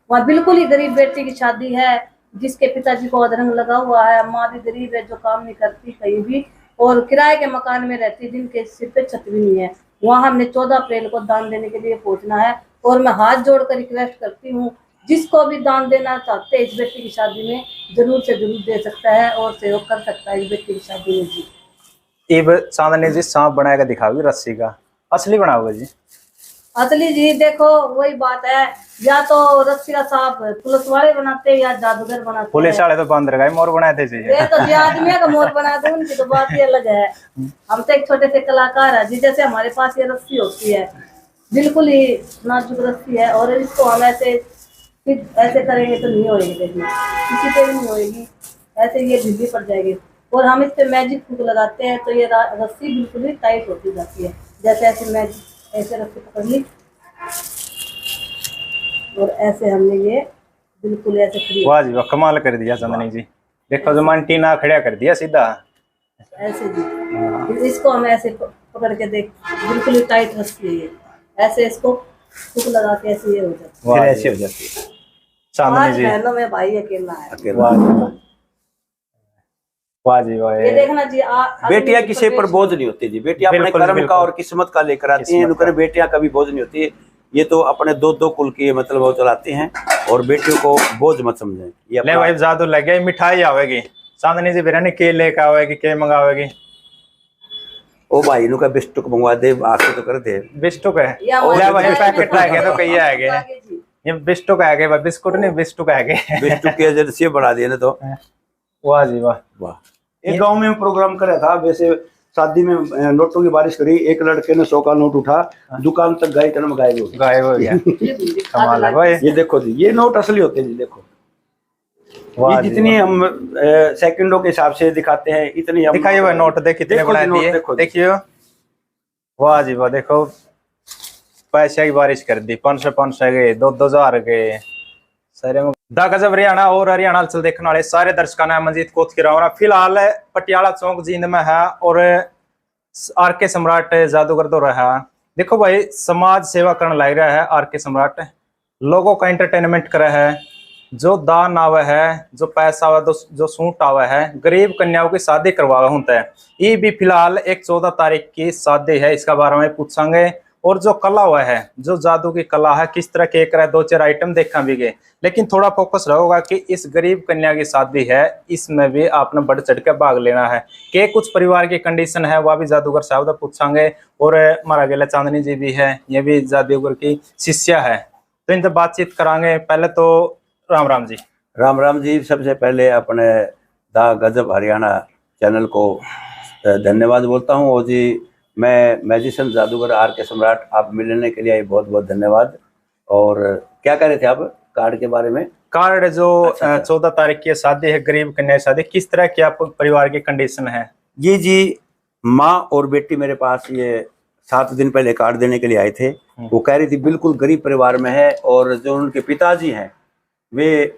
वहाँ बिल्कुल ही गरीब बेटी की शादी है, जिसके पिताजी को अधरंग लगा हुआ है, माँ भी गरीब है जो काम नहीं करती कहीं भी, और किराए के मकान में रहती, जिनके सिर पे छत भी नहीं है। वहाँ हमने 14 अप्रैल को दान देने के लिए पहुंचना है, और मैं हाथ जोड़कर रिक्वेस्ट करती हूँ, जिसको भी दान देना चाहते हैं इस बेटी की शादी में, जरूर से जरूर दे सकता है और सहयोग कर सकता है इस बेटी की शादी में जी। ये चांदनी जी सांप बनाएगा दिखाओगी रस्सी का, असली बनाओगे जी? असली जी देखो वही बात है, या तो रस्सी का सांप पुलिस वाले बनाते हैं या जादूगर बनाते पुलिस हैं। वाले तो बंदर का मोर बनाए थे जी। ये तो जी आदमी का मोर बना दो, उनकी तो बात ही अलग है। हम तो एक छोटे से कलाकार है जी, जैसे हमारे पास ये रस्सी होती है, बिल्कुल ही नाजुक रस्सी है, और इसको हम ऐसे ऐसे करेंगे तो नहीं होएगी, देखना किसी पे भी नहीं होएगी, ऐसे ये ढीली पड़ जाएगी। और हम इस पे मैजिक फूक लगाते हैं तो ये रस्सी बिल्कुल ही टाइट होती जाती है, जैसे ऐसे मैजिक ऐसे रस्सी पकड़ ली और ऐसे हमने ये बिल्कुल ऐसे फ्री। वाह जी वाह, कमाल कर दिया चांदनी जी, देखो जो मंटीना खड़ा कर दिया सीधा ऐसे जी। इसको हम ऐसे पकड़ के देख, बिल्कुल ही टाइट रस्सी है ये, ऐसे इसको हुक लगा के ऐसे ये हो जाता फिर ऐसे हो जाती है। है। चांदनी जी बहनों में भाई अकेला है। अकेला। वाह जी वाह, ये देखना जी बेटियां किसी पर बोझ नहीं होती जी, बेटियां अपने बिल्कुल, कर्म बिल्कुल। का और किस्मत का लेकर आती हैं, नुकरे बेटियां कभी बोझ नहीं होती। ये तो अपने दो दो कुल की मतलब वो चलाती हैं, और बेटियों को बोझ मत समझें। ये ले भाई जादू लग गया, मिठाई आवेगी चांदनी जी, बिरयानी के लेकर आवेगी, के मंगावेगी? ओ भाई नुका बिस्टुक मंगवा दे, आके तो कर दे। बिस्टुक है, या ले भाई हमारे पैकेट रह गए तो कही आ गए, आगे जी। ये बिस्टुक आ गए, बिस्कुट नहीं बिस्टुक आ गए। बिस्टुक की एजेंसी बढ़ा दिए ना तो। वाह जी वाह। वाह। एक गांव में प्रोग्राम करा था, वैसे शादी में नोटों की बारिश करी, एक लड़के ने 100 का नोट उठा, दुकान तक गए, टन में गायब हो गया। गायब हो गया। कमाल है भाई। ये देखो जी, ये नोट असली होते हैं जी, देखो ये जितनी हम सेकंडों के हिसाब से दिखाते हैं, इतनी हम दिखाइए भाई नोट, देख कितने देखो बनाए जी, नोट दिए, देखो जी। देखिए। वाह जी वाह, देखो पैसे की बारिश कर दी, 500 गए, 2,000 गए सारे में। दा गजब हरियाणा और हरियाणा हलचल देखने वाले सारे दर्शकों ने मंजीत कोत की रावना फिलहाल पटियाला चौक जींद में है, और आर के सम्राट जादूगर दो रहा है। देखो भाई समाज सेवा करने लग रहा है आर के सम्राट, लोगों का एंटरटेनमेंट कर रहा है, जो दान आवे है, जो पैसा आवे, जो सूट आवे है, गरीब कन्याओं की शादी करवा होता है। ये भी फिलहाल एक 14 तारीख की शादी है, इसका बारे में पूछेंगे। और जो कला हुआ है, जो जादू की कला है, किस तरह के कर 2-4 आइटम देखा भी गए, लेकिन थोड़ा फोकस रहेगा कि इस गरीब कन्या की शादी है, इसमें भी आपने बढ़ चढ़ के भाग लेना है। के कुछ परिवार की कंडीशन है वह भी जादूगर साहब पूछेंगे, और हमारा गेला चांदनी जी भी है, ये भी जादूगर की शिष्या है, तो इनसे बातचीत करांगे। पहले तो राम राम जी। राम राम जी। सबसे पहले अपने दा गजब हरियाणा चैनल को धन्यवाद बोलता हूँ, और जी मैं मैजिशियन जादूगर आर के सम्राट, आप मिलने के लिए बहुत बहुत धन्यवाद। और क्या कह रहे थे आप कार्ड के बारे में? कार्ड जो 14 तारीख की शादी है, गरीब कन्या शादी, किस तरह की आप परिवार की कंडीशन है? ये जी माँ और बेटी मेरे पास ये 7 दिन पहले कार्ड देने के लिए आए थे। वो कह रही थी बिल्कुल गरीब परिवार में है, और जो उनके पिताजी हैं वे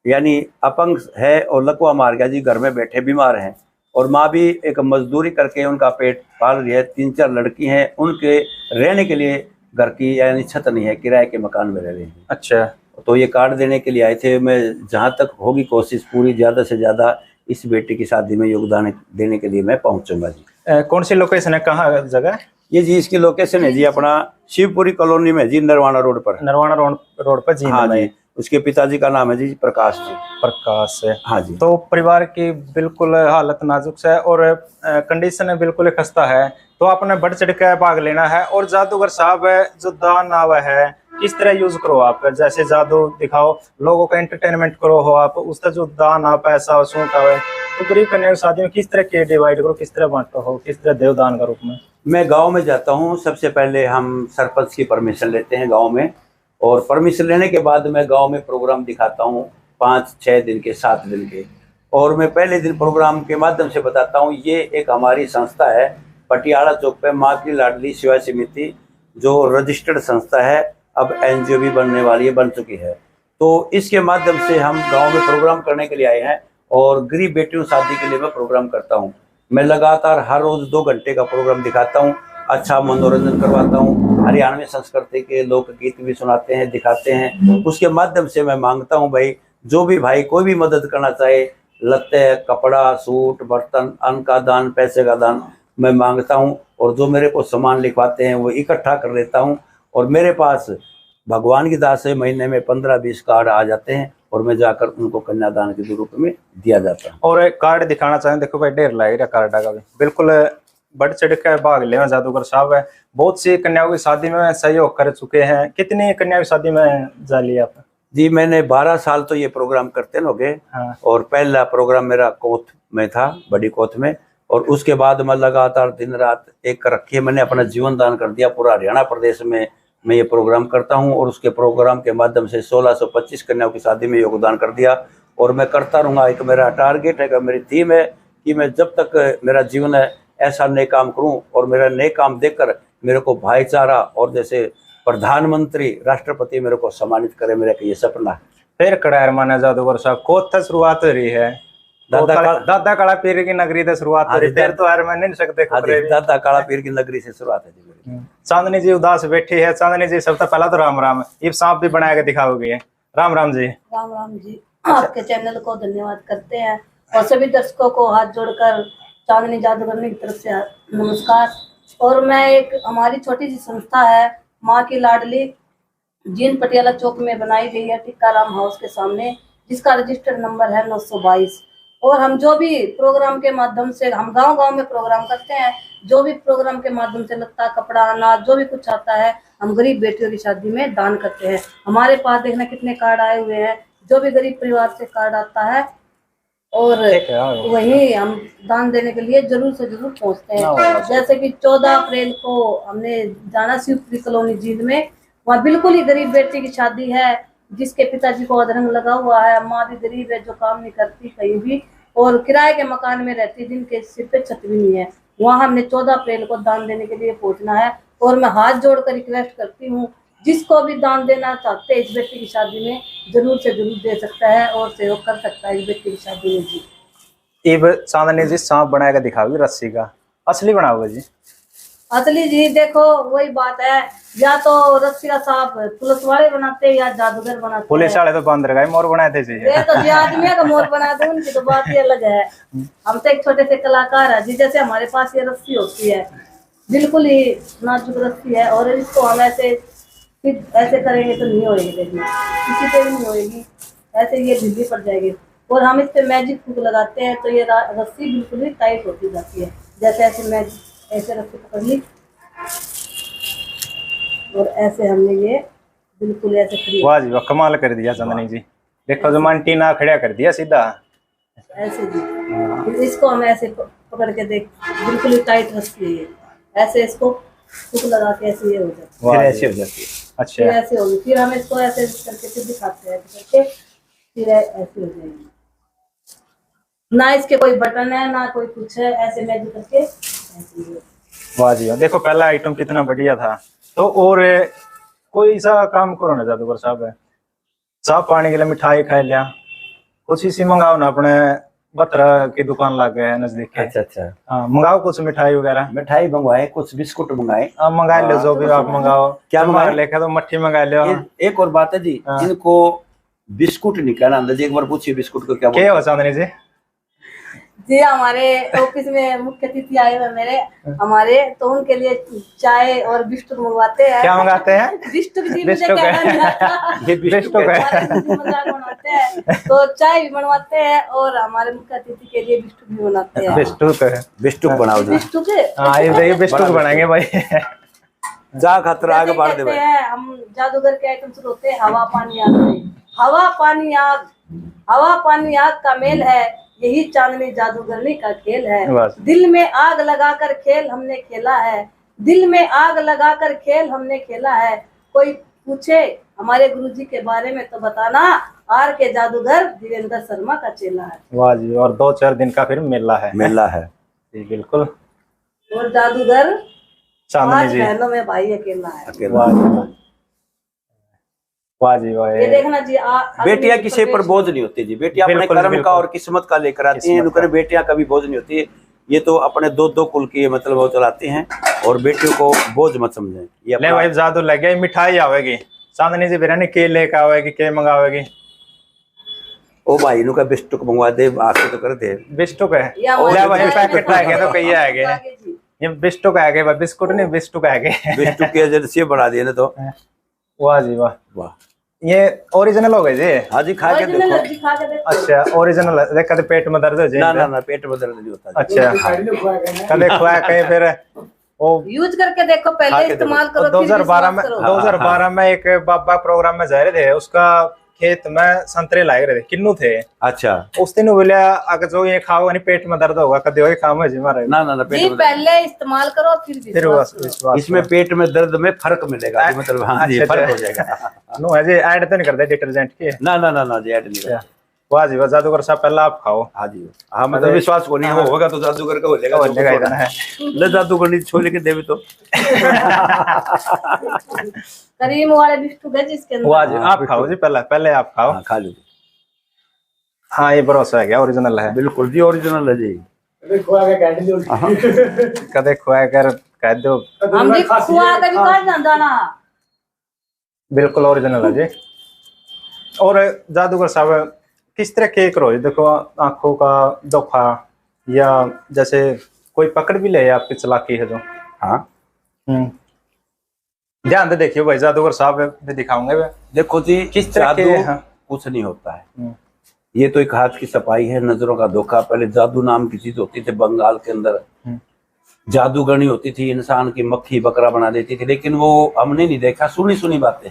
यानी अपंग है और लकवा मार गया जी, घर में बैठे बीमार हैं, और माँ भी एक मजदूरी करके उनका पेट पाल रही है। 3-4 लड़की हैं, उनके रहने के लिए घर की यानी छत नहीं है, किराए के मकान में रह रही हैं। अच्छा, तो ये कार्ड देने के लिए आए थे। मैं जहाँ तक होगी कोशिश पूरी ज़्यादा से ज़्यादा इस बेटी की शादी में योगदान देने के लिए मैं पहुँचूंगा जी। कौन सी लोकेशन है, कहाँ जगह? ये जी इसकी लोकेशन है जी अपना शिवपुरी कॉलोनी में जी, नरवाना रोड पर। नरवाना रोड पर जी। हाँ जी, उसके पिताजी का नाम है जी प्रकाश जी। प्रकाश है। हाँ जी। तो परिवार की बिल्कुल हालत नाजुक है और कंडीशन बिल्कुल खस्ता है, तो आपने बढ़ चढ़ के भाग लेना है। और जादूगर साहब जो दान आवा है किस तरह यूज करो आप, जैसे जादू दिखाओ, लोगों का एंटरटेनमेंट करो हो आप, उसका जो दान आ पैसा सूट आवे, तो गरीब कन्या की शादी में किस तरह के डिवाइड करो, किस तरह बांटो हो, किस तरह देवदान का रूप में? मैं गांव में जाता हूं, सबसे पहले हम सरपंच की परमिशन लेते हैं गांव में, और परमिशन लेने के बाद मैं गांव में प्रोग्राम दिखाता हूं 5-6 दिन के, 7 दिन के। और मैं पहले दिन प्रोग्राम के माध्यम से बताता हूं, ये एक हमारी संस्था है पटियाला चौक पे, माँ की लाडली सेवा समिति, जो रजिस्टर्ड संस्था है, अब एनजीओ भी बनने वाली है, बन चुकी है। तो इसके माध्यम से हम गाँव में प्रोग्राम करने के लिए आए हैं, और गरीब बेटियों शादी के लिए मैं प्रोग्राम करता हूँ। मैं लगातार हर रोज 2 घंटे का प्रोग्राम दिखाता हूँ, अच्छा मनोरंजन करवाता हूँ। हरियाणवी संस्कृति के लोकगीत भी सुनाते हैं, दिखाते हैं। उसके माध्यम से मैं मांगता हूँ भाई, जो भी भाई कोई भी मदद करना चाहे, लत्ते, कपड़ा, सूट, बर्तन, अन्न का दान, पैसे का दान मैं मांगता हूँ। और जो मेरे को सामान लिखवाते हैं वो इकट्ठा कर लेता हूँ। और मेरे पास भगवान की दास से महीने में 15-20 कार्ड आ जाते हैं और मैं जाकर उनको कन्यादान के रूप में दिया जाता है। और एक कार्ड दिखाना चाहें, देखो भाई ढेर लग रहा कार्ड का भी, बिल्कुल बढ़ चढ़ कर भाग ले जादूगर साहब है। बहुत सी कन्याओं की शादी में सहयोग कर चुके हैं। कितनी कन्याओं की शादी में जा लिया आप? जी मैंने 12 साल तो ये प्रोग्राम करते हो गए। हाँ। और पहला प्रोग्राम मेरा कोथ में था, बड़ी कोथ में। और उसके बाद मैं लगातार दिन रात एक रखी, मैंने अपना जीवन दान कर दिया। पूरा हरियाणा प्रदेश में मैं ये प्रोग्राम करता हूँ और उसके प्रोग्राम के माध्यम से 1625 कन्याओं की शादी में योगदान कर दिया। और मैं करता रहूँगा। एक मेरा टारगेट है, मेरी थीम है कि मैं जब तक मेरा जीवन है ऐसा नए काम करूँ और मेरा नए काम देखकर मेरे को भाईचारा और जैसे प्रधानमंत्री, राष्ट्रपति मेरे को सम्मानित करे, मेरा ये सपना है। फिर कड़ार माना जादूगर साहब कोथ से शुरुआत हो रही है। दादा काला पीर की नगरी से शुरुआत हो रही है। तो यार मैं नहीं सकते। दादा काला पीर की नगरी से शुरुआत है जी मेरी। चांदनी जी उदास बैठी है। चांदनी जी सबसे पहला तो राम राम, ये सांप भी बना के दिखाओगे। राम राम जी। राम राम जी। आपके चैनल को धन्यवाद करते हैं और सभी दर्शकों को हाथ जोड़कर चांदनी जादूगरनी की तरफ से नमस्कार। और मैं एक हमारी छोटी सी संस्था है माँ की लाडली, जीन पटियाला चौक में बनाई गई है, टिक्काराम हाउस के सामने, जिसका रजिस्टर्ड नंबर है 922। और हम जो भी प्रोग्राम के माध्यम से, हम गांव-गांव में प्रोग्राम करते हैं, जो भी प्रोग्राम के माध्यम से लगता कपड़ा, अनाज, जो भी कुछ आता है, हम गरीब बेटियों की शादी में दान करते हैं। हमारे पास देखना कितने कार्ड आए हुए हैं, जो भी गरीब परिवार से कार्ड आता है और वही हम दान देने के लिए जरूर से जरूर पहुंचते हैं। जैसे कि 14 अप्रैल को हमने जाना शिवपुरी कॉलोनी जींद में, वहाँ बिल्कुल ही गरीब बेटी की शादी है, जिसके पिताजी को अधरंग लगा हुआ है, माँ भी गरीब है जो काम नहीं करती कहीं भी और किराए के मकान में रहती, जिनके सिर पे छत भी नहीं है। वहाँ हमने 14 अप्रैल को दान देने के लिए पहुंचना है। और मैं हाथ जोड़कर रिक्वेस्ट करती हूँ, जिसको भी दान देना चाहते हैं इस बेटी की शादी में, जरूर से जरूर दे सकता है और सहयोग कर सकता है इस बेटी की शादी में जी। ये चांदनी जी सांप बनाएगा दिखाओगी रस्सी का, असली बनाओगे जी? असली जी देखो वही बात है, या तो रस्सी का सांप पुलिस वाले बनाते हैं या जादूगर बनाते हैं। पुलिस वाले तो बंदर का मोर बनाए थे जी। ये तो जी आदमी का मोर बना दो, उनकी तो बात ही अलग है। हम तो एक छोटे से कलाकार है जी। जैसे हमारे पास ये रस्सी होती है, बिल्कुल ही नाजुक रस्सी है और इसको हम ऐसे करेंगे तो नहीं होएगी, देखना किसी पे भी नहीं होएगी, ऐसे ये ढीली पड़ जाएगी। और हम इस पे मैजिक फूक लगाते हैं तो ये रस्सी बिल्कुल ही टाइट होती जाती है। जैसे ऐसे मैजिक ऐसे रस्सी पकड़ ली और ऐसे हमने ये बिल्कुल ऐसे फ्री। वाह जी वाह, कमाल कर दिया चांदनी जी। देखो जो मंटीना खड़ा कर दिया सीधा ऐसे जी। फिर इसको हम ऐसे पकड़ के देख, बिल्कुल ही टाइट रस्सी है, ऐसे इसको फूक लगा के ऐसे ये हो जाती है, फिर ऐसे हो जाती है। अच्छा फिर ऐसे होगी। फिर हम इसको ऐसे करके फिर दिखाते हैं करके, फिर ऐसे हो जाएगी। ना इसके कोई बटन है ना कोई कुछ है, ऐसे मैजिक करके ऐसे। वाह जी वाह, देखो पहला आइटम कितना बढ़िया था। तो और कोई सा काम करो ना जादूगर साहब, साफ पानी के लिए मिठाई खा लिया, कुछ इसी मंगाओ ना, अपने बतरा की दुकान लग गए नजदीक। अच्छा हाँ मंगाओ कुछ मिठाई वगैरह। मिठाई मंगवाए, कुछ बिस्कुट मंगाए। आप मंगा लो जो भी आप मंगाओ। क्या मंगाए? लेके तो मट्ठी मंगा लो। एक और बात है जी, इनको बिस्कुट नहीं कहना अंदर जी, एक बार पूछिए बिस्कुट को क्या हो चांदनी जी? जी हमारे ऑफिस में मुख्य अतिथि आए हुए मेरे हमारे, तो उनके लिए चाय और बिस्कुट मंगवाते हैं। क्या मंगाते हैं? बिस्कुट जी, मुझे कहना नहीं आता। मजाक बनाते हैं तो चाय भी बनवाते हैं और हमारे मुख्य अतिथि के लिए बिस्कुट भी बनाते हैं। बिस्कुट बनाओ जी। बिस्कुट बिस्कुट बनाएंगे भाई। जा खतरा आगे बढ़ दे भाई। हम जादूगर के आइटम शुरू होते हैं हवा पानी आग। हवा पानी आग, हवा पानी आग का मेल है, यही चांदनी जादूगरनी का खेल है। दिल में आग लगाकर खेल हमने खेला है, दिल में आग लगाकर खेल हमने खेला है। कोई पूछे हमारे गुरुजी के बारे में तो बताना, आर के जादूगर धीरेन्द्र शर्मा का चेला है। वाह जी, और 2-4 दिन का फिर मेला है। जी बिल्कुल। और जादूगर चांदनी जी बहनों में भाई अकेला है। वाह जी वाह। ये देखना जी, बेटियां किसी पर बोझ नहीं होती जी, बेटियां अपने कर्म का और किस्मत का लेकर आती हैं। बेटियां कभी बोझ नहीं होती। ये तो अपने दो दो कुल की मतलब वो चलाते हैं, और बेटियों को बोझ मत समझें। ये ले भाई जादू लग गया, मिठाई आवेगी चांदनी जी बिरयानी के लेके आवेगी के मंगावेगी? ओ भाई नु का बिस्टुक मंगवा दे, आके तो कर दे। बिस्टुक है या ले भाई हमारे पैकेट आ गया तो कही आ गए आगे जी। ये बिस्टुक आ गए, बिस्कुट नहीं बिस्टुक आ गए। बिस्टुक की एजेंसी बढ़ा दिए ना तो। वाह जी वाह, वाह, ये ओरिजिनल हो गए जी? हाँ जी, खा के ओरिजिनल देखो। दिखा के देखो। अच्छा ओरिजिनल, देख कदे पेट में दर्द हो जाए? ना ना ना, पेट में दर्द नहीं होता। अच्छा कदे खुआ कहीं फिर वो यूज करके देखो, खा पहले के इस्तेमाल देखो। करो, फिर 2012 में विश्वास करो। 2012 में एक बाबा प्रोग्राम में जा रहे थे, उसका खेत में संतरे लाए रहे थे, किन्नू थे। अच्छा, उस दिन बोले अगर जो ये खाओ नहीं पेट में दर्द होगा, कदे वही काम है जी हमारे। ना ना ना, जी पेट में पहले इस्तेमाल करो फिर फिर विश्वास करो। विश्वास इसमें पेट में दर्द में फर्क मिलेगा जी, मतलब हाँ जी, अच्छा, फर्क हो अच्छा। जाएगा। नो है जी, ऐड तो नहीं करते डिटर्जेंट की? ना ना ना ना जी, ऐड नहीं होगा। वाह जी वाह, जादूगर साहब पहले आप खाओ। हाँ जी, हाँ मतलब विश्वास को नहीं होगा तो जादूगर का हो जाएगा। हो जाएगा इतना है। ले जादूगर नहीं छोड़ के देवी तो। करीम वाले बिस्कुट है जिसके अंदर। वाह जी, आप खाओ जी, पहले पहले आप खाओ। हाँ खा लो। हाँ ये भरोसा है क्या, ओरिजिनल है? बिल्कुल जी, ओरिजिनल है जी। कदे खुआ कर कह दो हम भी खुआ के भी कर जांदा ना। बिल्कुल ओरिजिनल है जी। और जादूगर साहब किस तरह केक रोज देखो, आंखों का धोखा या जैसे कोई पकड़ भी ले आपकी चालाकी है जो? हाँ ध्यान से देखियो भाई, जादूगर साहब भी दिखाऊंगे वे। देखो जी, किस तरह के? जादू हाँ। कुछ नहीं होता है, ये तो एक हाथ की सफाई है, नजरों का धोखा। पहले जादू नाम की चीज होती थी बंगाल के अंदर, जादूगरनी होती थी, इंसान की मक्खी बकरा बना देती थी, लेकिन वो हमने नहीं देखा, सुनी सुनी बातें।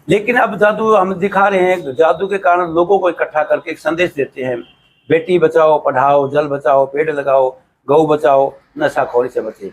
लेकिन अब जादू हम दिखा रहे हैं, जादू के कारण लोगों को इकट्ठा करके एक संदेश देते हैं, बेटी बचाओ, पढ़ाओ, जल बचाओ, पेड़ लगाओ, गौ बचाओ, नशाखोरी से बचे।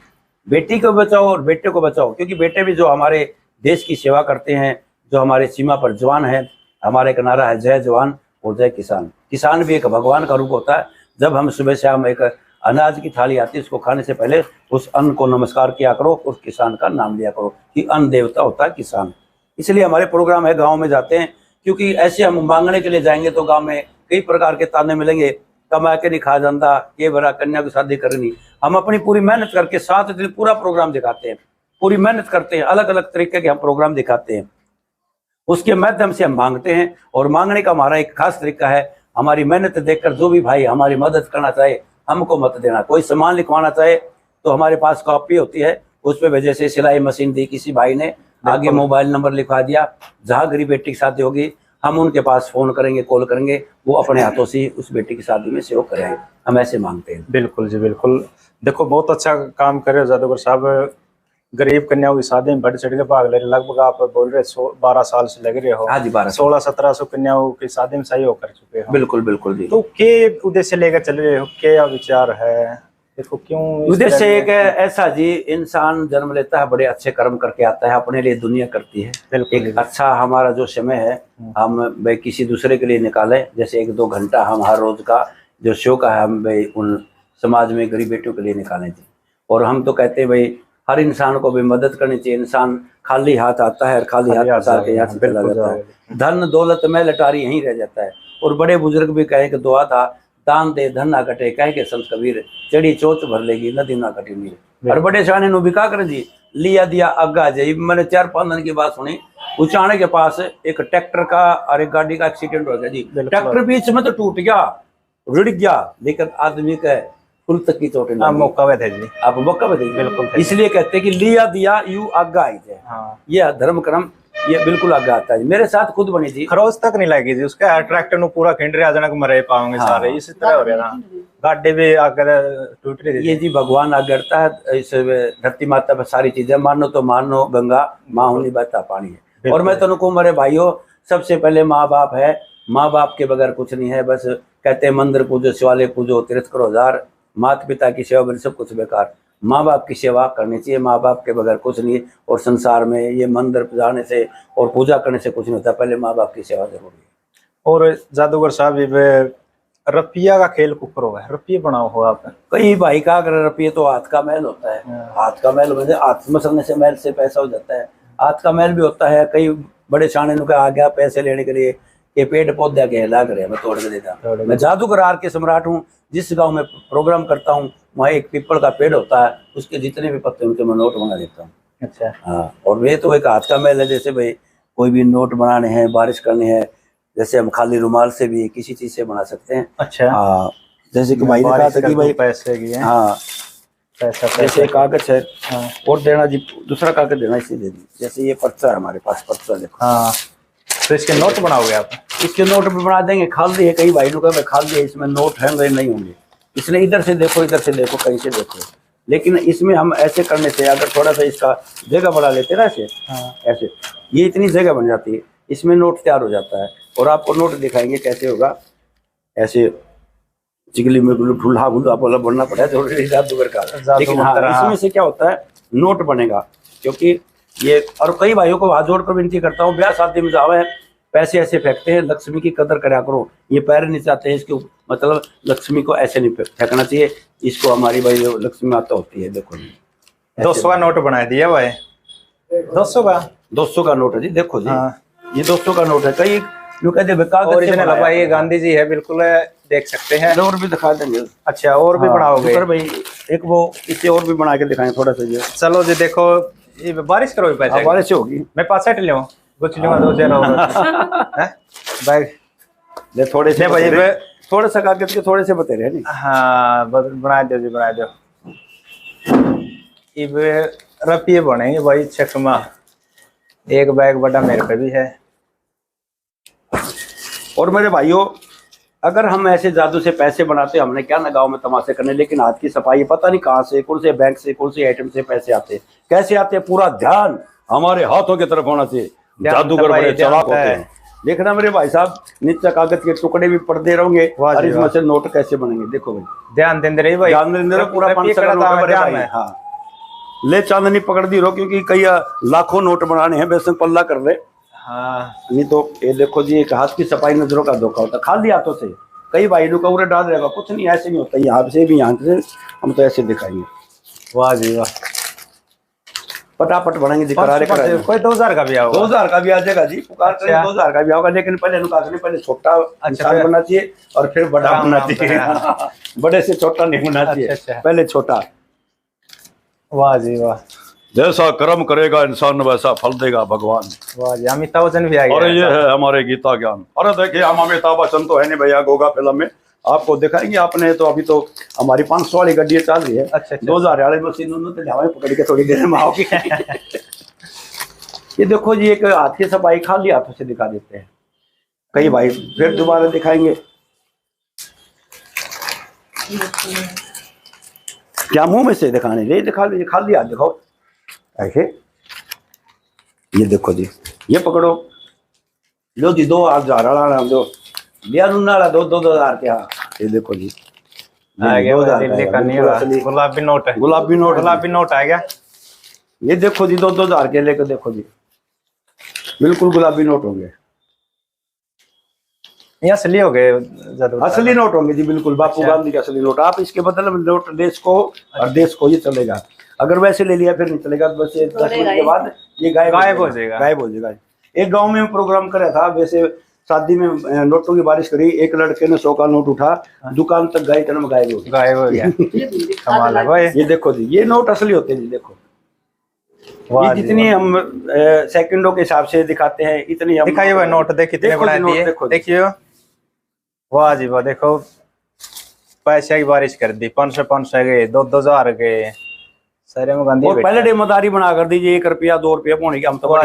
बेटी को बचाओ और बेटे को बचाओ, क्योंकि बेटे भी जो हमारे देश की सेवा करते हैं, जो हमारे सीमा पर जवान है। हमारा एक नारा है, जय जवान और जय किसान। किसान भी एक भगवान का रूप होता है। जब हम सुबह शाम एक अनाज की थाली आती है, उसको खाने से पहले उस अन्न को नमस्कार किया करो, उस किसान का नाम लिया करो कि अन्न देवता होता है किसान। इसलिए हमारे प्रोग्राम है, गाँव में जाते हैं, क्योंकि ऐसे हम मांगने के लिए जाएंगे तो गाँव में कई प्रकार के ताने मिलेंगे, कमा के नहीं खा जाता, ये भरा कन्या की शादी करनी। हम अपनी पूरी मेहनत करके 7 दिन पूरा प्रोग्राम दिखाते हैं, पूरी मेहनत करते हैं, अलग अलग तरीके के हम प्रोग्राम दिखाते हैं, उसके माध्यम से हम मांगते हैं। और मांगने का हमारा एक खास तरीका है, हमारी मेहनत देखकर जो भी भाई हमारी मदद करना चाहे हमको मत देना। कोई सामान लिखवाना चाहे तो हमारे पास कॉपी होती है, उस पर वजह से सिलाई मशीन दी किसी भाई ने, आगे मोबाइल नंबर लिखवा दिया, जहाँ गरीब बेटी की शादी होगी हम उनके पास फोन करेंगे, कॉल करेंगे, वो अपने हाथों से उस बेटी की शादी में सहयोग करेंगे। हम ऐसे मांगते हैं। बिल्कुल जी बिल्कुल। देखो बहुत अच्छा काम कर रहे हो जादूगर साहब, गरीब कन्याओं की शादी में बढ़ चढ़ के भाग ले रहे। लगभग आप बोल रहे 12 साल से लग रहे हो। हाँ जी, 1600-1700 कन्याओं की शादी में सहयोग कर चुके हो। बिल्कुल बिल्कुल जी। तो के उद्देश्य लेकर चल रहे हो, क्या विचार है, देखो क्यों उद्देश्य एक ऐसा जी, इंसान जन्म लेता है, बड़े अच्छे कर्म करके आता है, अपने लिए दुनिया करती है। एक अच्छा हमारा जो समय है हम भाई किसी दूसरे के लिए निकालें, जैसे 1-2 घंटा हम हर रोज का जो शो का है हम भाई उन समाज में गरीब बेटियों के लिए निकालें जी। और हम तो कहते हैं भाई हर इंसान को भी मदद करनी चाहिए। इंसान खाली हाथ आता है और खाली हाथ उतार के यहाँ से चला जाता है। धन दौलत में लटारी यहीं रह जाता है। और बड़े बुजुर्ग भी कहे कि दुआ था, दान दे धन ना कटे, कह के संत कबीर, चढ़ी चोच भर लेगी नदी ना कटी नीर। और बड़े शाने नु भी का कर जी, लिया दिया अग्गा जाई। मैंने 4-5 दिन की बात सुनी, उचाने के पास एक ट्रैक्टर का और एक गाड़ी का एक्सीडेंट हो गया जी। ट्रैक्टर बीच में तो टूट गया, रुड़ गया, लेकिन आदमी का कुल तक की चोट नहीं। मौका में थे जी, आप मौका में बिल्कुल। इसलिए कहते हैं कि लिया दिया यू आगा आई जाए। हाँ। ये धर्म कर्म ये बिल्कुल आगे आता है। मेरे साथ खुद बनी थी, खरोच तक नहीं लगी जी उसका, ट्रैक्टर नु पूरा खिंड रहा जनक मरे पाओगे सारे, इसी तरह हो रहा ना। गाड़ी भी आगे टूट रही थी। ये जी भगवान आगरता है इस धरती माता पर सारी चीजें। मानो तो मानो गंगा माँ होनी बहता पानी है। और मैं तुमको मेरे भाइयों, सबसे पहले माँ बाप है, माँ बाप के बगैर कुछ नहीं है। बस कहते हैं मंदिर पूजो, शिवालय पूजो, तीर्थ करो हजार, माता पिता की सेवा बड़ी सब कुछ बेकार। माँ बाप की सेवा करनी चाहिए, माँ बाप के बगैर कुछ नहीं। और संसार में ये मंदिर जाने से और पूजा करने से कुछ नहीं होता, पहले माँ बाप की सेवा जरूरी है। और जादूगर साहब ये रुपया का खेल कुकर हुआ है, रुपये बनाओ हो आप? कई भाई का अगर रुपये तो हाथ का मैल होता है। हाथ का मैल मतलब हाथ मसलने से मैल से पैसा हो जाता है। हाथ का मैल भी होता है। कई बड़े शाने नुका आ गया पैसे लेने के लिए के पेड़ पौधे के हिला कर मैं तोड़ के देता तोड़ हूँ। के। मैं जादूगर आर के सम्राट हूँ। जिस गांव में प्रोग्राम करता हूँ वहाँ एक पीपल का पेड़ होता है, उसके जितने भी पत्ते उनके मैं नोट बना देता हूँ। अच्छा हाँ, और वे तो एक हाथ का मैल है। जैसे भाई कोई भी नोट बनाने हैं, बारिश करनी है, जैसे हम खाली रुमाल से भी किसी चीज से बना सकते हैं। अच्छा हाँ, जैसे कि भाई ने कहा बारिश था कर कि दूं भाई पैसे की है। हाँ, पैसा जैसे पैसा कागज है हाँ और देना जी, दूसरा कागज देना इसे दे दी। जैसे ये पर्चा है हमारे पास, पर्चा देखो, हाँ, तो इसके नोट बनाओगे आप? इसके नोट भी बना देंगे। खाली है, कई भाई लोग खाली है, इसमें नोट है नहीं होंगे, इसलिए इधर से देखो, इधर से देखो, कहीं से देखो। लेकिन इसमें हम ऐसे करने से अगर थोड़ा सा इसका जगह बढ़ा लेते ना ऐसे, हाँ ऐसे ये इतनी जगह बन जाती है, इसमें नोट तैयार हो जाता है। और आपको नोट दिखाएंगे कैसे होगा। ऐसे चिगली में ढूल्हा भूल्हा बोला बोलना पड़ा है तो जादूगर का। लेकिन हाँ, इसमें से क्या होता है, नोट बनेगा। क्योंकि ये, और कई भाइयों को हाथ जोड़कर विनती करता हूँ, ब्याह शादी में जावे पैसे ऐसे फेंकते हैं, लक्ष्मी की कदर करा करो। ये पैर नहीं चाहते हैं इसके, मतलब लक्ष्मी को ऐसे नहीं फेंकना चाहिए, इसको हमारी भाई लक्ष्मी माता होती है। देखो जी 200 का नोट बना दिया भाई। 200 का 200 का नोट है जी, देखो जी हाँ। ये 200 का नोट है। कई लोग कहते हैं कागज से ओरिजिनल बनाया भाई, ये है। गांधी जी है, बिल्कुल देख सकते हैं। और भी दिखा देंगे। अच्छा, और भी हाँ, बनाओगे? शुक्र भाई, एक वो इससे और भी बना के दिखाएं थोड़ा सा ये। चलो जी, देखो ये बारिश करो पैसे हमारे से होगी। मैं 65 लूँ, कुछ लूँगा 2000 बैग ले थोड़े से ले भाई बतेरे, थोड़ा सा कागज के थोड़े से बतेरे है नहीं। हाँ, बना दो जी, बना दो। ये रपिए बनेंगे भाई चकमा। एक बैग बड़ा मेरे पे भी है। और मेरे भाइयों, अगर हम ऐसे जादू से पैसे बनाते, हमने क्या ना गांव में तमाशे करने, लेकिन हाथ की सफाई पता नहीं कहाँ से, कौन से बैंक से, कौन से आइटम से पैसे आते हैं, कैसे आते हैं, पूरा ध्यान हमारे हाथों की तरफ होना चाहिए। जादूगर बड़े चालाक होते हैं। देखना मेरे भाई साहब, नीचे कागज के टुकड़े भी पड़ते रहेंगे और इसमें से नोट कैसे बनेंगे। देखो भाई, ध्यान देंदे रही भाई, ध्यान देंदे रहो, पूरा 500 का नोट है मेरे भाई। हाँ, ले चांदनी पकड़ दी रहो, क्योंकि कई लाखों नोट बनाने हैं, बेसन पल्ला कर ले। हाँ, नहीं तो ये देखो जी, एक हाथ की सफाई नजरों का धोखा होता है। खाली हाथों से कई भाई लोग कौरे डाल रहेगा, कुछ नहीं, ऐसे नहीं होता। यहाँ से भी, यहाँ से हम तो ऐसे दिखाएंगे। वाह जी वाह, पटापट बनाएंगे जी, करारे करारे। कोई 2000 का भी आओ, 2000 का भी आ जाएगा जी, पुकार कर 2000 का भी आओगा। लेकिन पहले पहले छोटा इंसान बनना चाहिए और फिर बड़ा बनना चाहिए। बड़े से छोटा नहीं बनना चाहिए, पहले छोटा। वाह जी वाह, जैसा कर्म करेगा इंसान वैसा फल देगा भगवान। वाह जी, अमिताभ बच्चन भी आ गया। और ये है हमारे गीता ज्ञान। अरे देखिए, हम अमिताभ बच्चन तो है नहीं भैया, गोगा फिल्म में आपको दिखाएंगे। आपने तो अभी तो हमारी 500 वाली गड्डी चल रही है। अच्छा, 2000 वाली मशीन तो हवाएं पकड़ के थोड़ी देर में आओगी। ये देखो जी, एक हाथ की सफाई खाली हाथों से दिखा देते हैं कई भाई, फिर दोबारा दिखाएंगे। क्या मुंह में से दिखाने, ये दिखा लीजिए, खाली हाथ दिखाओ ऐसे। ये देखो जी, ये पकड़ो, लो जी 2000 दो लिया वाला 2000 के। हाँ, ये देखो जी, आ गया दिल्ली का नहीं, गुलाबी नोट है, गुलाबी नोट आ गया। ये देखो जी 2000 के लेकर देखो जी, बिल्कुल गुलाबी नोट होंगे। ये असली हो गए, असली नोट होंगे जी, बिल्कुल बापू गांधी के असली नोट। आप इसके बदले में नोट देश को और देश को ये चलेगा। अगर वैसे ले लिया फिर नहीं चलेगा, बस 10 मिनट के बाद ये गायब हो जाएगा, गायब हो जाएगा। एक गांव में प्रोग्राम करा था, वैसे शादी में नोटों की बारिश करी, एक लड़के ने 100 का नोट उठा, दुकान तक गए, टन में गायब हो गया। कमाल है भाई। ये देखो जी, ये नोट असली होते हैं जी। देखो ये जितनी हम सेकंडों के हिसाब से दिखाते हैं, इतनी हम दिखाइए भाई नोट, कितने बना दिए, देखिए। वाह जी वाह, देखो पैसे की बारिश कर दी, 500 गए, 2000 गए, सारे में गांधी। और पहले डेमोदारी बना कर दीजिए, 1 रुपया 2 रुपया पौने की हम तो।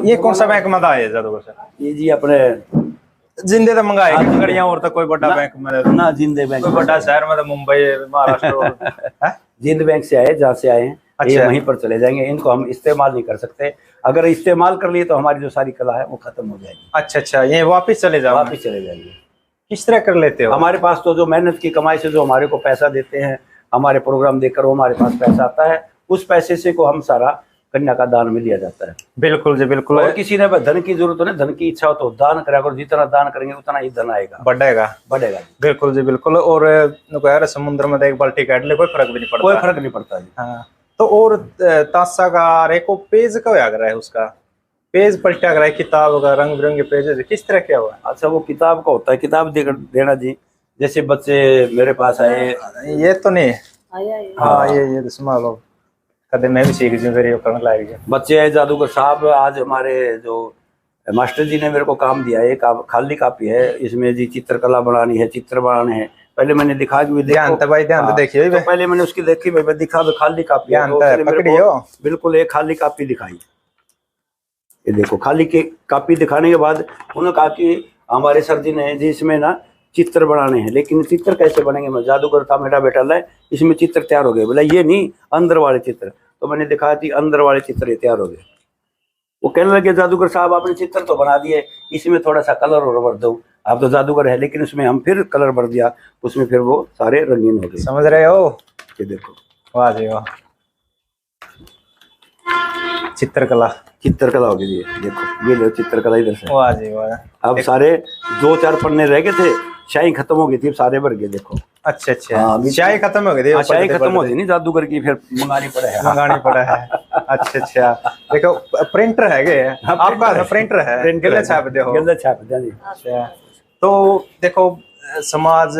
ये कौन सा बैंक में था ये जादूगर सर? ये जी अपने जिंदे तो मंगाए गड़ियां, और तो कोई बड़ा बैंक में ना, जिंदे बैंक, कोई बड़ा शहर में तो मुंबई महाराष्ट्र। जिंद बैंक से आए, जहाँ से आए हैं। ये वहीं पर चले जाएंगे, इनको हम इस्तेमाल नहीं कर सकते। अगर इस्तेमाल कर लिए तो हमारी जो सारी कला है वो खत्म हो जाएगी। अच्छा, ये वापिस चले जाओ, वापिस चले जाएंगे। किस तरह कर लेते हो? हमारे पास तो जो मेहनत की कमाई से जो हमारे को पैसा देते हैं, हमारे प्रोग्राम देखकर वो हमारे पास पैसा आता है, उस पैसे से को हम सारा कन्या का दान में लिया जाता है। बिल्कुल जी, बिल्कुल। और किसी ने धन की जरूरत हो ना, धन की इच्छा हो तो दान करा करो, जितना दान करेंगे उतना ही धन आएगा, बढ़ेगा। बिल्कुल जी, बिल्कुल। और यार समुद्र में एक बाल्टी काट ले, कोई फर्क भी नहीं पड़ता, कोई फर्क नहीं पड़ता जी। हाँ, तो और तासा का रेको पेज का होया है उसका पेज पलटा करा है किताब का, रंग बिरंगे पेज किस तरह क्या हुआ? अच्छा, वो किताब का होता है, किताब देना जी। जैसे बच्चे मेरे पास आए, ये तो नहीं। आया ये। हाँ ये तो सुना लो, कदम मैं भी सीख जूं, फिर करने लायक है। बच्चे आए जादूगर साहब, आज हमारे जो मास्टर जी ने मेरे को काम दिया है, खाली कापी है, इसमें जी चित्रकला बनानी है, चित्र बनाने हैं। पहले मैंने दिखा कि ध्यान तो भाई, ध्यान तो देखिए। तो पहले मैंने उसकी देखी, भाई दिखा दो खाली कापी है, ध्यान तो तो उसने मेरे पकड़ियो। को बिल्कुल एक खाली कापी दिखाई। ये देखो खाली के कापी दिखाने के बाद उन्होंने कहा कि हमारे सर जी ने जी इसमें ना चित्र बनाने हैं, लेकिन चित्र कैसे बनेंगे? मैं जादूगर था मेरा बेटा, लाए इसमें चित्र तैयार हो गए। बोला ये नहीं, अंदर वाले चित्र। तो मैंने दिखाया कि अंदर वाले चित्र तैयार हो गए। वो कहने लगे जादूगर साहब आपने चित्र तो बना दिए, इसमें थोड़ा सा कलर और भर दो। आप तो जादूगर है, लेकिन उसमें हम फिर कलर भर दिया, उसमें फिर वो सारे रंगीन हो गए। समझ रहे हो? ये देखो, वाह जी वाह, चित्रकला। चित्रकला हो गई जी। देखो ये लो चित्रकला इधर से। वाह जी वाह। अब सारे 2-4 पन्ने रह गए थे, शाही खत्म हो गई थी, सारे भर गए। देखो अच्छा अच्छा, चाय खत्म हो गई थी? शाही खत्म हो गई नहीं जादूगर की, फिर मंगानी पड़ा है। मंगानी पड़ा है। अच्छा अच्छा, देखो प्रिंटर है गे आपका? प्रिंटर है, गले छाप दे हो? गले छाप दे जी। अच्छा, तो देखो समाज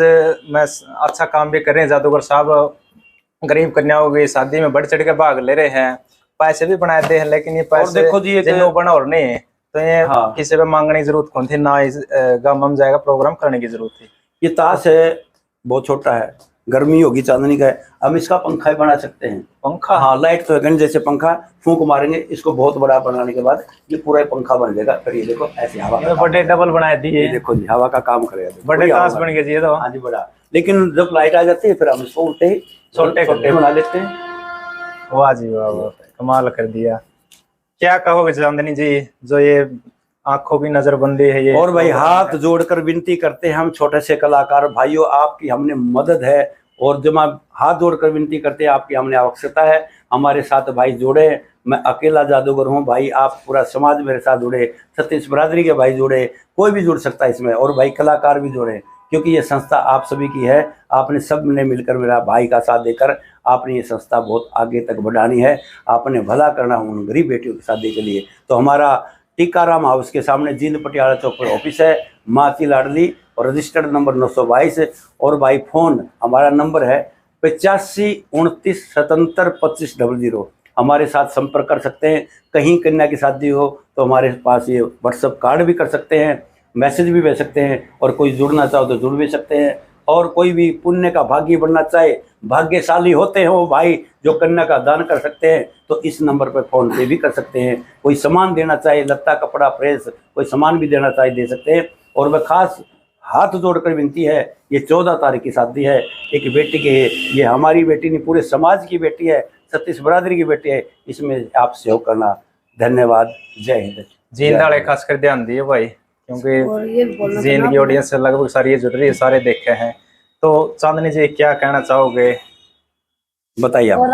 में अच्छा काम भी कर रहे हैं जादूगर साहब, गरीब कन्याओं की शादी में बढ़ चढ़ के भाग ले रहे हैं, पैसे भी बनाते हैं, लेकिन ये पैसे देखो जी जिन्हों बना और नहीं, तो ये किसी पे मांगने की जरूरत कौन थी ना, इस गम हम जाएगा प्रोग्राम करने की जरूरत थी। ये ताश है, बहुत छोटा है, गर्मी होगी, चांदनी का है, हम इसका पंखा ही बना सकते हैं। पंखा? हाँ, लाइट तो है, जैसे पंखा फूंक मारेंगे, इसको बहुत बड़ा बनाने के बाद ये पूरा ही पंखा बन जाएगा। फिर ये देखो ऐसे हवा का बड़े डबल बनाए दिए, देखो जी हवा का काम करेगा, बड़े ताश बन गए जी। तो हाँ जी बड़ा, लेकिन जब लाइट आ जाती है फिर हम इसको उल्टे ही छोटे बना लेते हैं। वाह जी वाह वाह, कमाल कर दिया। क्या कहोगे चांदनी जी, जो ये आंखों की नजरबंदी है ये? और भाई हाथ जोड़कर विनती करते हैं हम छोटे से कलाकार भाइयों, आपकी हमने मदद है, और जब आप हाथ जोड़कर विनती करते हैं, आपकी हमने आवश्यकता है, हमारे साथ भाई जोड़े। मैं अकेला जादूगर हूँ भाई, आप पूरा समाज मेरे साथ जुड़े, सतीश बिरादरी के भाई जुड़े, कोई भी जुड़ सकता है इसमें, और भाई कलाकार भी जुड़े, क्योंकि ये संस्था आप सभी की है। आपने सब ने मिलकर मेरा भाई का साथ देकर आपने ये संस्था बहुत आगे तक बढ़ानी है, आपने भला करना उन गरीब बेटियों की शादी के लिए। तो हमारा टीकाराम हाउस के सामने जींद पटियाला चौक पर ऑफिस है, माती लाडली, और रजिस्टर्ड नंबर 922। और भाई फोन हमारा नंबर है 8529772500। हमारे साथ संपर्क कर सकते हैं। कहीं कन्या की शादी हो तो हमारे पास ये व्हाट्सएप कार्ड भी कर सकते हैं, मैसेज भी भेज सकते हैं, और कोई जुड़ना चाहो तो जुड़ भी सकते हैं। और कोई भी पुण्य का भागी बनना चाहे, भाग्यशाली होते हैं वो भाई जो कन्या का दान कर सकते हैं, तो इस नंबर पर फोन पे भी कर सकते हैं। कोई सामान देना चाहे, लत्ता कपड़ा प्रेस, कोई सामान भी देना चाहे दे सकते हैं। और वह खास हाथ जोड़कर विनती है, ये 14 तारीख की शादी है, एक बेटी की है, ये हमारी बेटी नहीं पूरे समाज की बेटी है, सतीश बिरादरी की बेटी है, इसमें आप सहयोग करना। धन्यवाद, जय हिंद। जींद वाले खास कर ध्यान दिए भाई, क्योंकि जींद की ऑडियंस से लगभग सारी ये जुड़ रही है, सारे देखे हैं। तो चांदनी जी क्या कहना चाहोगे, बताइए। और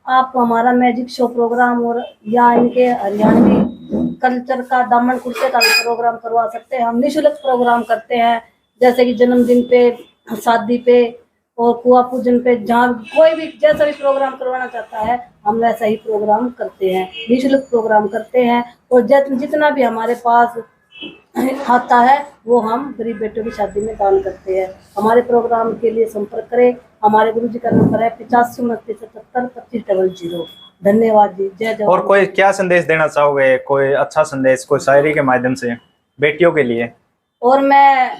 आप हमारा मैजिक शो प्रोग्राम और या इनके हरियाणवी कल्चर का दामन कुर्ते का भी प्रोग्राम करवा सकते हैं। हम निःशुल्क प्रोग्राम करते हैं, जैसे कि जन्मदिन पे, शादी पे और कुआ पूजन पे, जहाँ कोई भी जैसा भी प्रोग्राम करवाना चाहता है हम वैसा ही प्रोग्राम करते हैं, निःशुल्क प्रोग्राम करते हैं। और जितना भी हमारे पास आता है वो हम गरीब बेटों की शादी में दान करते हैं। हमारे प्रोग्राम के लिए संपर्क करें, हमारे गुरु जी का नंबर है 8529772500। धन्यवाद जी, जय जवान। और कोई क्या संदेश देना चाहोगे, कोई अच्छा संदेश, कोई शायरी के माध्यम से बेटियों के लिए? और मैं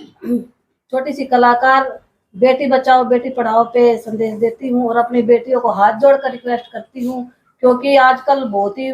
छोटी सी कलाकार बेटी बचाओ बेटी पढ़ाओ पे संदेश देती हूँ, और अपनी बेटियों को हाथ जोड़कर रिक्वेस्ट करती हूँ, क्योंकि आजकल बहुत ही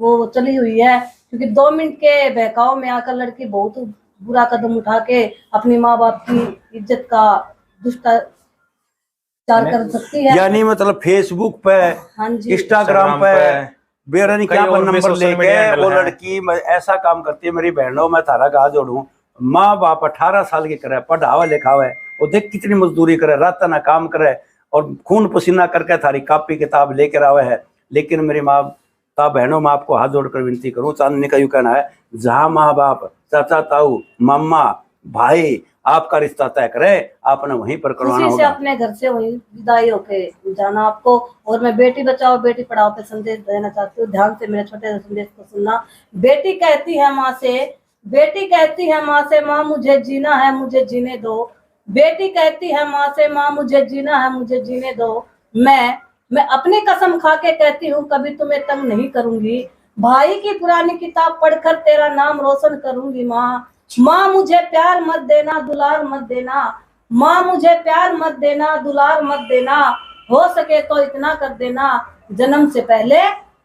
वो चली हुई है, क्योंकि 2 मिनट के बहकाव में आकर लड़की बहुत बुरा कदम उठा के अपनी माँ बाप की इज्जत का दुष्टाचार कर सकती है। यानी मतलब फेसबुक पे, हाँ जी, इंस्टाग्राम पे बेरनी क्या नंबर लेके वो लड़की ऐसा काम करती है। मेरी बहनों, मैं थारा गा जोड़ू, माँ बाप 18 साल की करे, पढ़ावा लिखावा है, वो देख कितनी मजदूरी करे, रात ना काम करे और खून पसीना करके थारी कापी किताब लेकर आवे है। लेकिन मेरी माँ ता बहनों, मैं आपको हाथ जोड़कर विनती करूँ, चांदनी का यूं कहना है, जहाँ माँ बाप, चाचा ताऊ, मम्मा भाई आपका रिश्ता तय करे, आपने वहीं पर करवाना खुशी से होगा। अपने घर से वही विदाई होके जाना आपको। और मैं बेटी बचाओ बेटी पढ़ाओ पे संदेश देना चाहती हूँ। ध्यान से मेरे छोटे से संदेश को सुनना। बेटी कहती है माँ से, बेटी कहती है माँ से, माँ मुझे जीना है मुझे जीने दो। बेटी कहती है माँ से, माँ मुझे जीना है मुझे जीने दो। मैं अपनी कसम खा के कहती हूँ कभी तुम्हें तंग नहीं करूंगी। भाई की पुरानी किताब पढ़कर तेरा नाम रोशन करूंगी। माँ मुझे प्यार मत देना दुलार मत देना। माँ मुझे प्यार मत देना दुलार मत देना। हो सके तो इतना कर देना, जन्म से पहले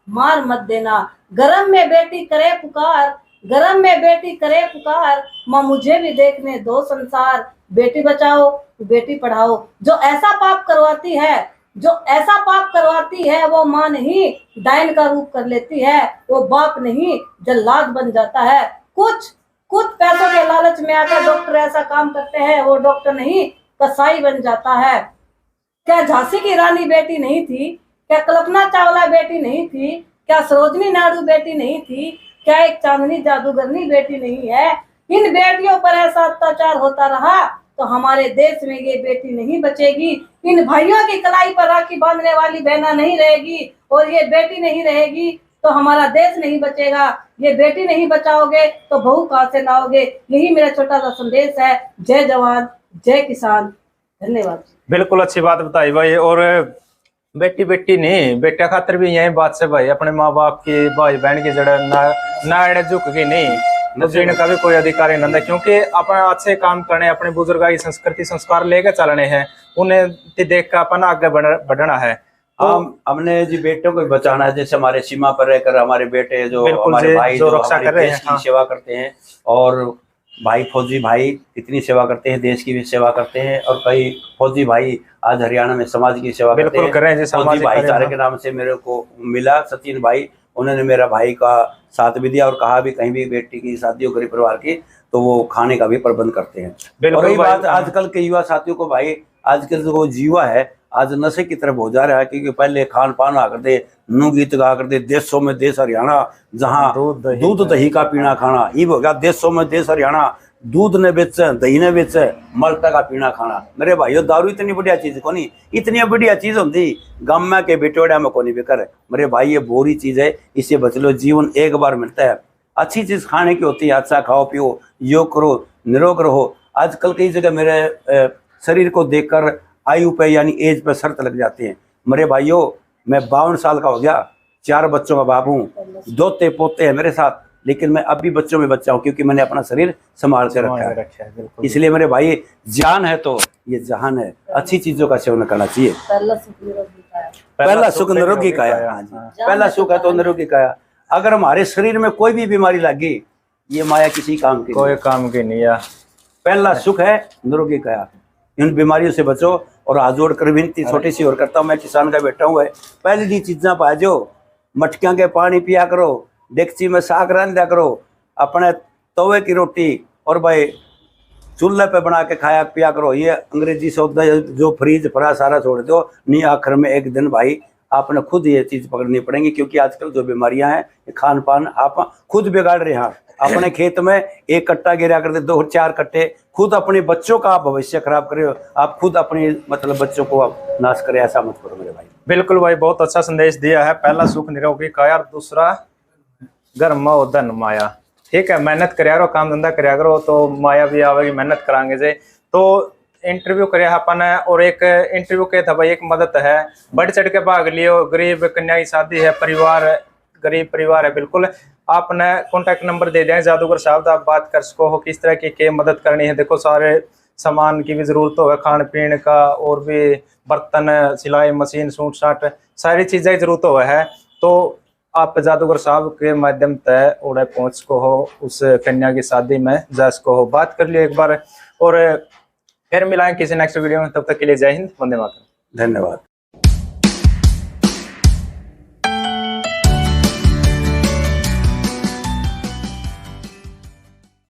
मार मत देना। गरम में बेटी करे पुकार, गरम में बेटी करे पुकार। माँ मुझे भी देखने दो संसार। बेटी बचाओ बेटी पढ़ाओ। जो ऐसा पाप करवाती है, जो ऐसा पाप करवाती है, वो माँ नहीं डायन का रूप कर लेती है। वो बाप नहीं जल्लाद बन जाता है। कुछ पैसों के लालच में आकर डॉक्टर ऐसा काम करते हैं, वो डॉक्टर नहीं कसाई बन जाता है। क्या झांसी की रानी बेटी नहीं थी? क्या कल्पना चावला बेटी नहीं थी? क्या सरोजनी नायडू बेटी नहीं थी? क्या एक चांदनी जादूगरनी बेटी नहीं है? इन बेटियों पर ऐसा अत्याचार होता रहा तो हमारे देश में ये बेटी नहीं बचेगी। इन भाइयों की कलाई पर राखी बांधने वाली बहना नहीं रहेगी और ये बेटी नहीं रहेगी तो हमारा देश नहीं बचेगा। ये बेटी नहीं बचाओगे तो बहू कहाँ से लाओगे? यही मेरा छोटा सा संदेश है। जय जवान जय किसान। धन्यवाद। बिल्कुल अच्छी बात बताई भाई। और बेटी बेटी नहीं, बेटा खातर भी यही बात से भाई, अपने माँ बाप की भाई बहन की जड़ ना झुक गई नहीं, जीने का भी कोई अधिकार नहीं नंदा। क्योंकि अपना अच्छे काम करने, अपने बुजुर्गों की संस्कृति संस्कार लेकर चलने हैं, उन्हें देख कर अपन आगे बढ़ना है। हमने जी बेटों को बचाना है। जैसे हमारे सीमा पर रहकर हमारे बेटे जो हमारे भाई जो रक्षा कर रहे हैं, देश की सेवा करते हैं, और भाई फौजी भाई कितनी सेवा करते हैं, देश की भी सेवा करते हैं। और कई फौजी भाई आज हरियाणा में समाज की सेवा करते हैं। कर रहे हैं। फौजी भाईचारे के नाम से मेरे को मिला सचिन भाई, उन्होंने मेरा भाई का साथ भी दिया और कहा भी कहीं भी बेटी की शादी हो गरीब परिवार की तो वो खाने का भी प्रबंध करते हैं। और रही बात आजकल के युवा साथियों को, भाई आजकल जो युवा है आज नशे की तरफ हो जा रहा है। क्योंकि पहले खान पान आ करते, नू गीत गा करते, देशों में देश हरियाणा, जहाँ दूध दही का पीना खाना। ये हो गया देशों में देश हरियाणा, दूध ने बेचे दही ने बेचे मलता का पीना खाना। मेरे भाइयों दारू इतनी बढ़िया चीज को नहीं, इतनी बढ़िया चीज होती गम्मा के बिटोड़ा में को नहीं बेकर। मेरे भाई ये बोरी चीज है, इससे बच लो। जीवन एक बार मिलता है, अच्छी चीज खाने की होती है। अच्छा खाओ पियो, योग करो, निरोग रहो। आजकल कई जगह मेरे शरीर को देखकर आयु पे यानी एज पे शर्त लग जाती है। मेरे भाइयों मैं 52 साल का हो गया, 4 बच्चों का बाप हूँ, 2 पोते हैं मेरे साथ, लेकिन मैं अब भी बच्चों में बच्चा हूँ क्योंकि मैंने अपना शरीर संभाल के रखा है। इसलिए मेरे भाई जान है तो ये जहान है। अच्छी चीजों का सेवन करना चाहिए। पहला सुख निरोगी काया। हाँ जी, पहला सुख है तो निरोगी काया। अगर हमारे शरीर में कोई भी बीमारी लगी, ये माया किसी काम की कोई काम की नहीं है। पहला सुख है निरोगी काया। इन बीमारियों से बचो। और हाथ जोड़ कर विनती छोटी सी और करता हूँ, मैं किसान का बेटा हूँ। पहली दी चीज़ा पाजो, मटकियाँ के पानी पिया करो, डेगची में साग रंधा करो, अपने तवे की रोटी और भाई चूल्हे पे बना के खाया पिया करो। ये अंग्रेजी सौदा जो फ्रीज फरा सारा छोड़ दो, नहीं आखिर में एक दिन भाई आपने खुद ये चीज़ पकड़नी पड़ेगी। क्योंकि आजकल जो बीमारियां हैं, खान पान आप खुद बिगाड़ रहे हैं। अपने खेत में 1 कट्टा गिरा करते 2-4 कट्टे, खुद अपने बच्चों का आप भविष्य खराब करे हो, आप खुद अपने मतलब बच्चों को आप नाश करे। ऐसा मत करो मेरे भाई। बिल्कुल भाई, बहुत अच्छा संदेश दिया है। पहला सुख निरोगी काया, दूसरा घर में धन माया। ठीक है, मेहनत कराया करो, काम धंधा कराया करो तो माया भी आवेगी। मेहनत कराएंगे जे तो इंटरव्यू कराया अपन। और एक इंटरव्यू के था भाई, एक मदद है, बढ़ चढ़ के भाग लियो। गरीब कन्या की शादी है, परिवार गरीब परिवार है। बिल्कुल आपने कॉन्टैक्ट नंबर दे दें जादूगर साहब, आप बात कर सको हो किस तरह की मदद करनी है। देखो सारे सामान की भी जरूरत हो, खान पीने का और भी बर्तन, सिलाई मशीन, सूट साट, सारी चीजें की जरूरत हो है। तो आप जादूगर साहब के माध्यम से उड़े पहुंच सको हो, उस कन्या की शादी में जा सको हो। बात कर लियो एक बार और फिर मिलाएं किसी नेक्स्ट वीडियो में। तब तक के लिए जय हिंद, वंदे मातरम। धन्यवाद।